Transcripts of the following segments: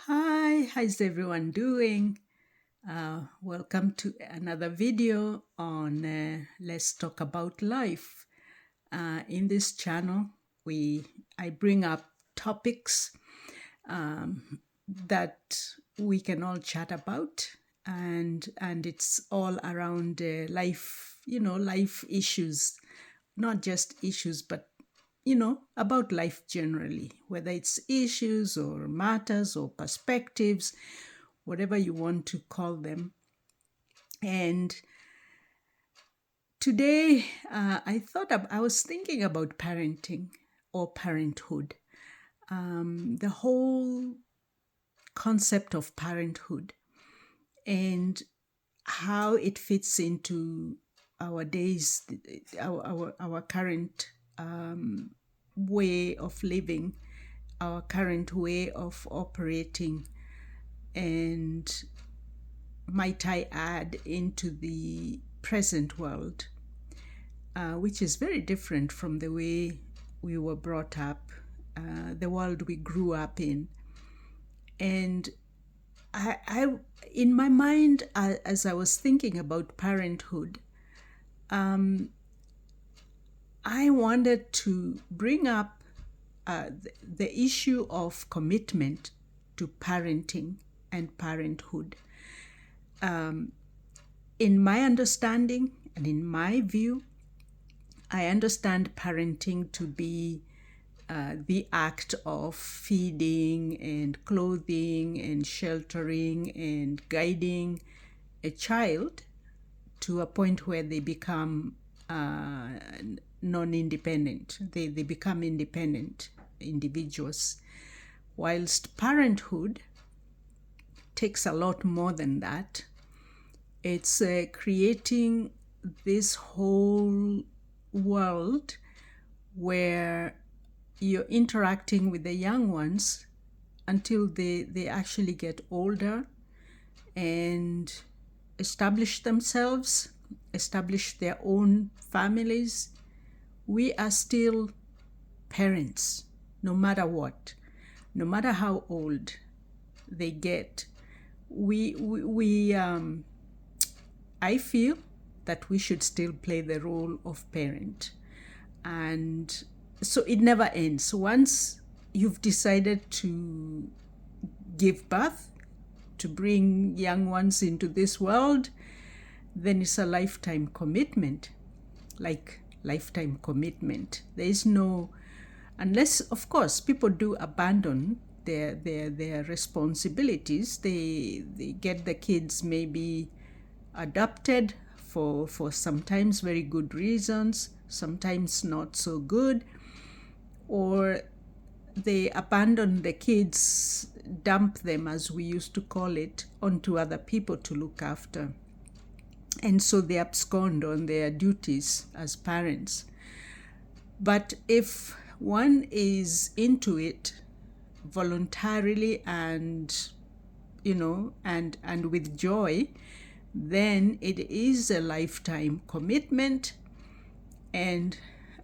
Hi, how's everyone doing? Welcome to another video on Let's Talk About Life. In this channel, I bring up topics that we can all chat about, and it's all around life, life issues, not just issues, but about life generally, whether it's issues or matters or perspectives, whatever you want to call them. And today, I was thinking about parenting or parenthood, the whole concept of parenthood, and how it fits into our days, our current way of living, our current way of operating, and might I add, into the present world, which is very different from the way we were brought up, the world we grew up in. And in my mind, as I was thinking about parenthood, I wanted to bring up the issue of commitment to parenting and parenthood. In my understanding and in my view, I understand parenting to be the act of feeding and clothing and sheltering and guiding a child to a point where they become non-independent. They become independent individuals. Whilst parenthood takes a lot more than that. It's creating this whole world where you're interacting with the young ones until they actually get older and establish themselves, establish their own families. We are still parents, no matter what, no matter how old they get. I feel that we should still play the role of parent. And so it never ends. Once you've decided to give birth, to bring young ones into this world, then it's a lifetime commitment, like lifetime commitment. There is no, unless, of course, people do abandon their responsibilities. They get the kids maybe adopted for sometimes very good reasons, sometimes not so good, or they abandon the kids, dump them, as we used to call it, onto other people to look after. And so they abscond on their duties as parents. But if one is into it voluntarily and and with joy, then it is a lifetime commitment, and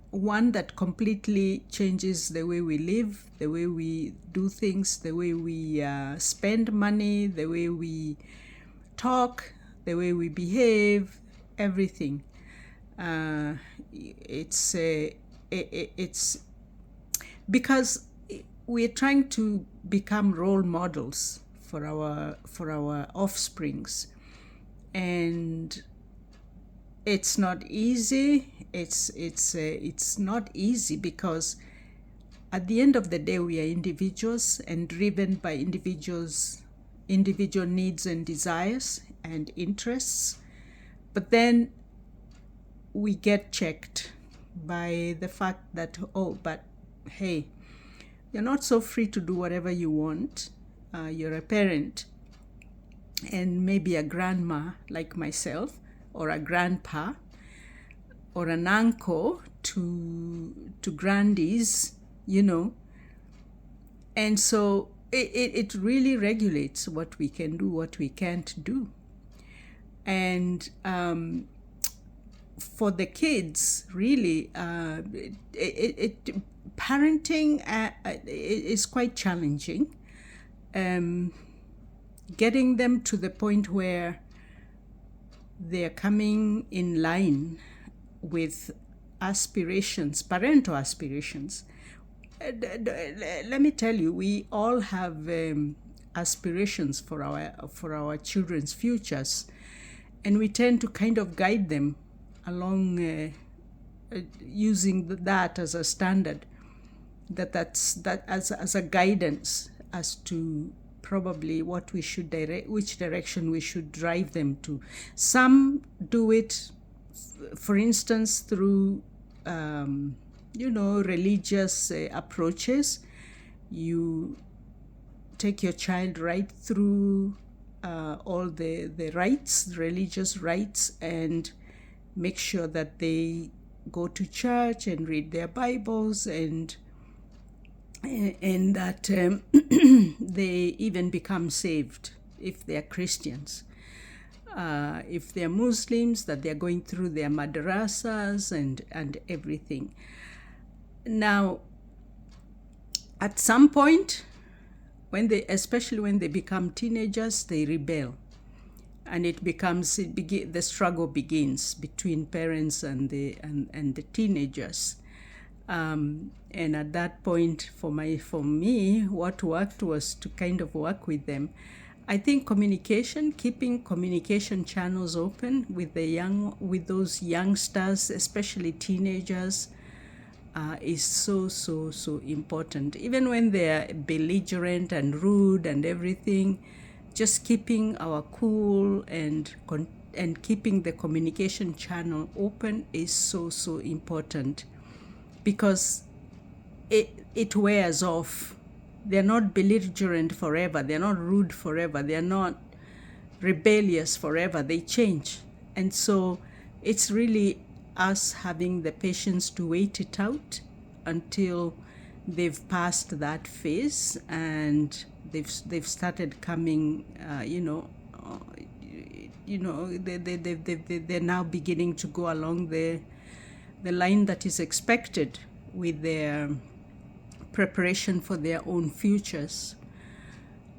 one that completely changes the way we live, the way we do things, the way we spend money, the way we talk, the way we behave, everything. It's because we're trying to become role models for our offsprings, and it's not easy. It's not easy because at the end of the day, we are individuals and driven by individual needs and desires and interests. But then we get checked by the fact that, oh, but hey, you're not so free to do whatever you want. You're a parent and maybe a grandma like myself, or a grandpa, or an uncle to grandies, And so it really regulates what we can do, what we can't do. And for the kids, really, parenting is quite challenging getting them to the point where they're coming in line with aspirations, parental aspirations. Let me tell you, we all have aspirations for our children's futures, and we tend to kind of guide them along using that as a standard, that's as a guidance as to probably what we should which direction we should drive them to. Some do it, for instance, through religious approaches. You take your child right through all the rites, religious rites, and make sure that they go to church and read their Bibles, and that they even become saved if they're Christians. If they're Muslims, that they're going through their madrasas and everything. Now, at some point, especially when they become teenagers, they rebel, and the struggle begins between parents and the teenagers. And at that point, for me, what worked was to kind of work with them. I think keeping communication channels open with those youngsters, especially teenagers, is so important. Even when they're belligerent and rude and everything, just keeping our cool and keeping the communication channel open is so important, because it wears off. They're not belligerent forever. They're not rude forever. They're not rebellious forever. They change. And so it's really us having the patience to wait it out until they've passed that phase and they've started coming, they're now beginning to go along the line that is expected with their preparation for their own futures,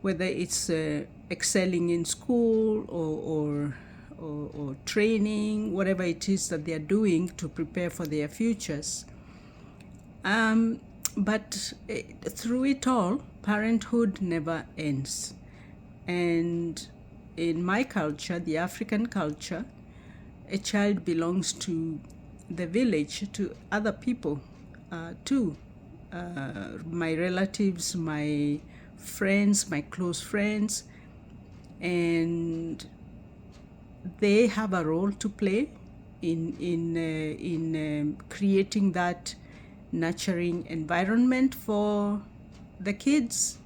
whether it's excelling in school or training, whatever it is that they're doing to prepare for their futures. But through it all, parenthood never ends. And in my culture, the African culture, a child belongs to the village, to other people too. My relatives, my friends, my close friends, and they have a role to play in creating that nurturing environment for the kids.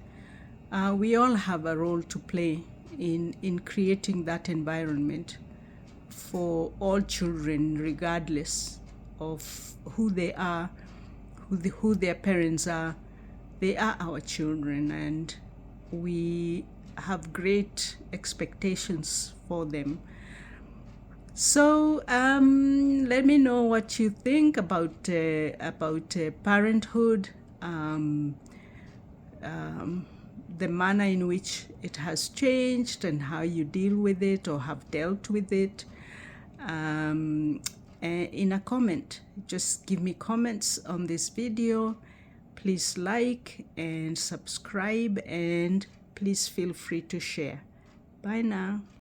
We all have a role to play in creating that environment for all children, regardless of who they are, who their parents are. They are our children, and we have great expectations for them. So let me know what you think about parenthood, the manner in which it has changed, and how you deal with it or have dealt with it. In a comment, just give me comments on this video. Please like and subscribe, and please feel free to share. Bye now.